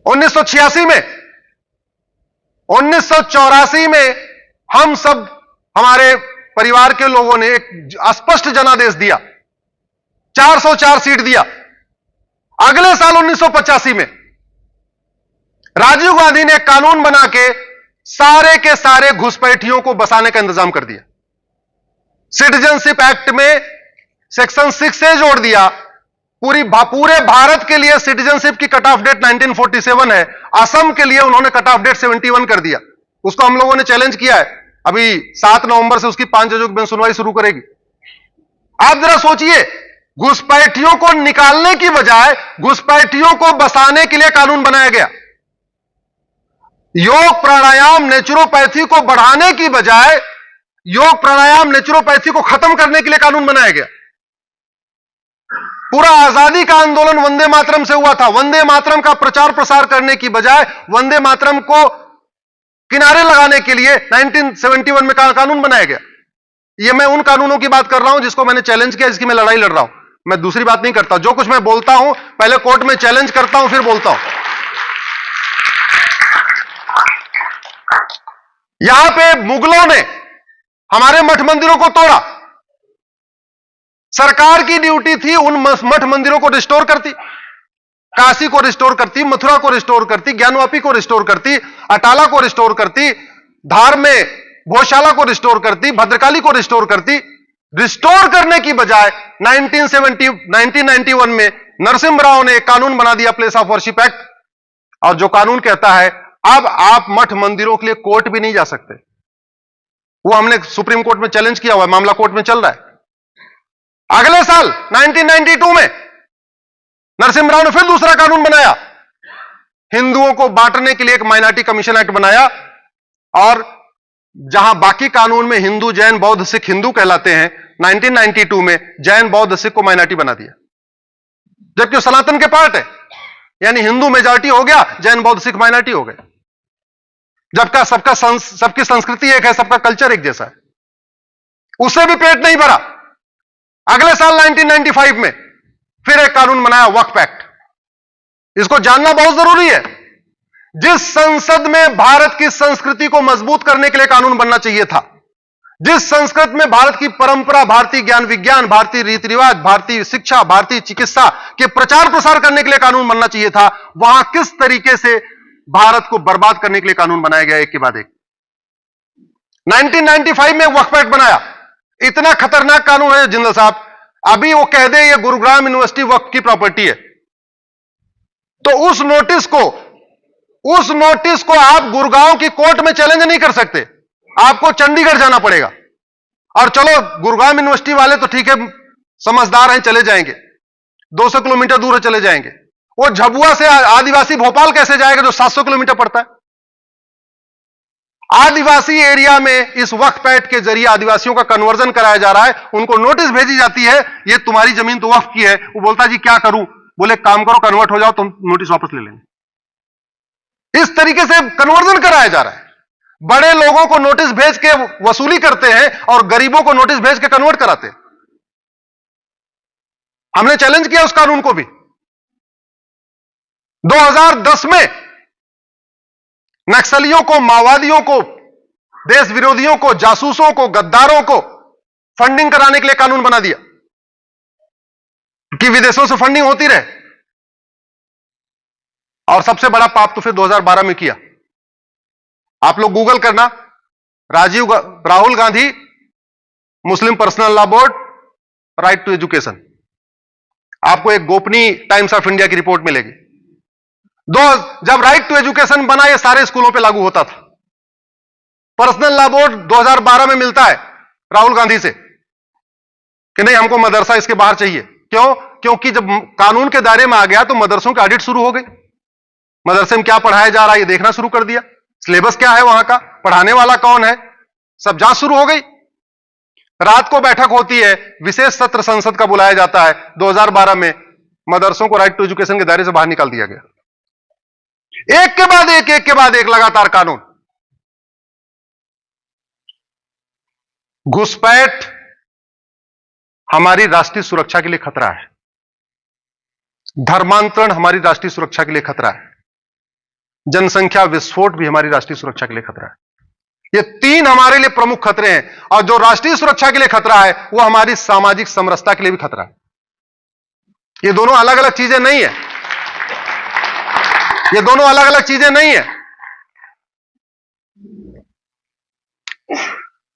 1986 में, 1984 में हम सब, हमारे परिवार के लोगों ने एक स्पष्ट जनादेश दिया, 404 सीट दिया। अगले साल 1985 में राजीव गांधी ने कानून बना के सारे घुसपैठियों को बसाने का इंतजाम कर दिया। सिटीजनशिप एक्ट में सेक्शन 6 जोड़ दिया। पूरे भारत के लिए सिटीजनशिप की कट ऑफ डेट 1947 है। असम के लिए उन्होंने कट ऑफ डेट 71 कर दिया। उसको हम लोगों ने चैलेंज किया है। अभी 7 नवंबर से उसकी 5 जजों की बेंच सुनवाई शुरू करेगी। आप जरा सोचिए, घुसपैठियों को निकालने की बजाय घुसपैठियों को बसाने के लिए कानून बनाया गया। योग प्राणायाम नेचुरोपैथी को बढ़ाने की बजाय योग प्राणायाम नेचुरोपैथी को खत्म करने के लिए कानून बनाया गया। पूरा आजादी का आंदोलन वंदे मातरम से हुआ था। वंदे मातरम का प्रचार प्रसार करने की बजाय वंदे मातरम को किनारे लगाने के लिए 1971 में कानून बनाया गया। यह मैं उन कानूनों की बात कर रहा हूं जिसको मैंने चैलेंज किया, जिसकी मैं लड़ाई लड़ रहा हूं। मैं दूसरी बात नहीं करता। जो कुछ मैं बोलता हूं पहले कोर्ट में चैलेंज करता हूं, फिर बोलता हूं। यहां पे मुगलों ने हमारे मठ मंदिरों को तोड़ा। सरकार की ड्यूटी थी उन मठ मंदिरों को रिस्टोर करती, काशी को रिस्टोर करती, मथुरा को रिस्टोर करती, ज्ञानवापी को रिस्टोर करती, अटाला को रिस्टोर करती, धार में भोजशाला को रिस्टोर करती, भद्रकाली को रिस्टोर करती। रिस्टोर करने की बजाय 1991 में नरसिम्हा राव ने एक कानून बना दिया, प्लेस ऑफ वर्शिप एक्ट। और जो कानून कहता है अब आप मठ मंदिरों के लिए कोर्ट भी नहीं जा सकते। वो हमने सुप्रीम कोर्ट में चैलेंज किया हुआ है, मामला कोर्ट में चल रहा है। अगले साल 1992 में नरसिम्हा राव ने फिर दूसरा कानून बनाया। हिंदुओं को बांटने के लिए एक माइनॉरिटी कमीशन एक्ट बनाया। और जहां बाकी कानून में हिंदू, जैन, बौद्ध, सिख हिंदू कहलाते हैं, 1992 में जैन, बौद्ध, सिख को माइनॉरिटी बना दिया, जबकि वो सनातन के पार्ट है। यानी हिंदू मेजॉरिटी हो गया, जैन, बौद्ध, सिख माइनॉरिटी हो गए। जबकि सबकी संस्कृति एक है, सबका कल्चर एक जैसा है। उससे भी पेट नहीं भरा। अगले साल 1995 में फिर एक कानून बनाया, वक्फ एक्ट। इसको जानना बहुत जरूरी है। जिस संसद में भारत की संस्कृति को मजबूत करने के लिए कानून बनना चाहिए था, जिस संस्कृत में भारत की परंपरा, भारतीय ज्ञान विज्ञान, भारतीय रीति रिवाज, भारतीय शिक्षा, भारतीय चिकित्सा के प्रचार प्रसार करने के लिए कानून बनना चाहिए था, वहां किस तरीके से भारत को बर्बाद करने के लिए कानून बनाया गया, एक के बाद एक। 1995 में वक्फ एक्ट बनाया। इतना खतरनाक कानून है जिंदल साहब, अभी वो कह दे ये गुरुग्राम यूनिवर्सिटी वक्फ की प्रॉपर्टी है, तो उस नोटिस को आप गुरुगांव की कोर्ट में चैलेंज नहीं कर सकते। आपको चंडीगढ़ जाना पड़ेगा। और चलो गुरुग्राम यूनिवर्सिटी वाले तो ठीक है, समझदार हैं, चले जाएंगे, 200 किलोमीटर दूर चले जाएंगे। वो झबुआ से आदिवासी भोपाल कैसे जाएगा जो 700 किलोमीटर पड़ता है? आदिवासी एरिया में इस वक्फ एक्ट के जरिए आदिवासियों का कन्वर्जन कराया जा रहा है। उनको नोटिस भेजी जाती है, ये तुम्हारी जमीन तो वक्फ की है। वो बोलता जी क्या करूं? बोले काम करो, कन्वर्ट हो जाओ, तुम नोटिस वापस ले लेंगे। इस तरीके से कन्वर्जन कराया जा रहा है। बड़े लोगों को नोटिस भेज के वसूली करते हैं और गरीबों को नोटिस भेज के कन्वर्ट कराते हैं। हमने चैलेंज किया उस कानून को भी। 2010 में नक्सलियों को, माओवादियों को, देश विरोधियों को, जासूसों को, गद्दारों को फंडिंग कराने के लिए कानून बना दिया कि विदेशों से फंडिंग होती रहे। और सबसे बड़ा पाप तो फिर 2012 में किया। आप लोग गूगल करना, Rahul Gandhi Muslim personal law board, right to education. आपको एक गोपनीय टाइम्स ऑफ इंडिया की रिपोर्ट मिलेगी। जब राइट टू एजुकेशन बना, ये सारे स्कूलों पे लागू होता था। पर्सनल लॉ बोर्ड 2012 में मिलता है राहुल गांधी से कि नहीं, हमको मदरसा इसके बाहर चाहिए। क्यों? क्योंकि जब कानून के दायरे में आ गया तो मदरसों की ऑडिट शुरू हो गई। मदरसे में क्या पढ़ाया जा रहा है ये देखना शुरू कर दिया। सिलेबस क्या है वहां का, पढ़ाने वाला कौन है, सब जांच शुरू हो गई। रात को बैठक होती है, विशेष सत्र संसद का बुलाया जाता है। 2012 में मदरसों को राइट टू एजुकेशन के दायरे से बाहर निकाल दिया गया। एक के बाद एक लगातार कानून। घुसपैठ हमारी राष्ट्रीय सुरक्षा के लिए खतरा है। धर्मांतरण हमारी राष्ट्रीय सुरक्षा के लिए खतरा है। जनसंख्या विस्फोट भी हमारी राष्ट्रीय सुरक्षा के लिए खतरा है। ये तीन हमारे लिए प्रमुख खतरे हैं, और जो राष्ट्रीय सुरक्षा के लिए खतरा है वो हमारी सामाजिक समरसता के लिए भी खतरा है। ये दोनों अलग अलग चीजें नहीं है, ये दोनों अलग अलग चीजें नहीं है।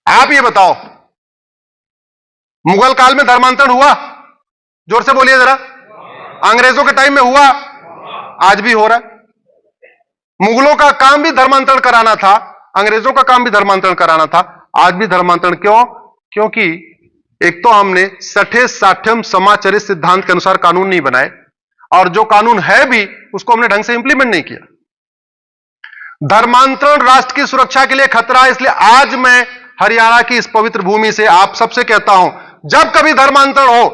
आप ये बताओ, मुगल काल में धर्मांतरण हुआ? जोर से बोलिए जरा। अंग्रेजों के टाइम में हुआ? आज भी हो रहा है। मुगलों का काम भी धर्मांतरण कराना था, अंग्रेजों का काम भी धर्मांतरण कराना था, आज भी धर्मांतरण। क्यों? क्योंकि एक तो हमने सठे साठ्यम समाचरित सिद्धांत के अनुसार कानून नहीं बनाए, और जो कानून है भी उसको हमने ढंग से इंप्लीमेंट नहीं किया। धर्मांतरण राष्ट्र की सुरक्षा के लिए खतरा है। इसलिए आज मैं हरियाणा की इस पवित्र भूमि से आप सबसे कहता हूं, जब कभी धर्मांतरण हो,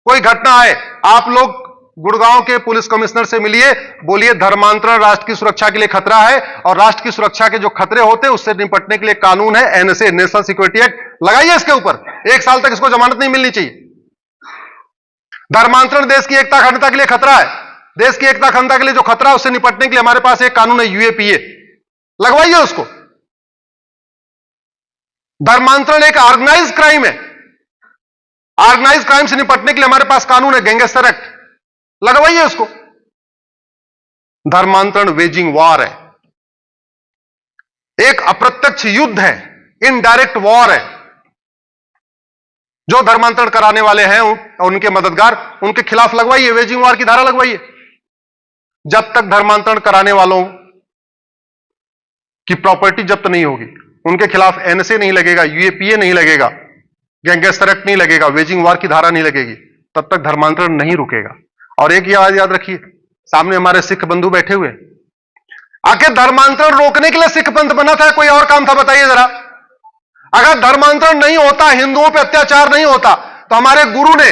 कोई घटना आए, आप लोग गुड़गांव के पुलिस कमिश्नर से मिलिए, बोलिए धर्मांतरण राष्ट्र की सुरक्षा के लिए खतरा है, और राष्ट्र की सुरक्षा के जो खतरे होते हैं उससे निपटने के लिए कानून है, एनएसए, नेशनल सिक्योरिटी एक्ट, लगाइए इसके ऊपर। 1 साल तक इसको जमानत नहीं मिलनी चाहिए। धर्मांतरण देश की एकता अखंडता के लिए खतरा है। देश की एकता अखंडता के लिए जो खतरा है उससे निपटने के लिए हमारे पास एक कानून है, यूएपीए, लगवाइए उसको। धर्मांतरण एक ऑर्गेनाइज क्राइम है, ऑर्गेनाइज क्राइम से निपटने के लिए हमारे पास कानून है, गैंगस्टर एक्ट, लगवाइए उसको। धर्मांतरण वेजिंग वॉर है, एक अप्रत्यक्ष युद्ध है, इनडायरेक्ट वॉर है। जो धर्मांतरण कराने वाले हैं उनके मददगार, उनके खिलाफ लगवाइए वेजिंग वॉर की धारा लगवाइए। जब तक धर्मांतरण कराने वालों की प्रॉपर्टी जब्त नहीं होगी, उनके खिलाफ एनएसए नहीं लगेगा, यूएपीए नहीं लगेगा, गैंगस्टर एक्ट नहीं लगेगा, वेजिंग वॉर की धारा नहीं लगेगी, तब तक धर्मांतरण नहीं रुकेगा। और एक बात याद रखिए, सामने हमारे सिख बंधु बैठे हुए, आखिर धर्मांतरण रोकने के लिए सिख पंथ बना था, कोई और काम था? बताइए जरा। अगर धर्मांतरण नहीं होता, हिंदुओं पे अत्याचार नहीं होता, तो हमारे गुरु ने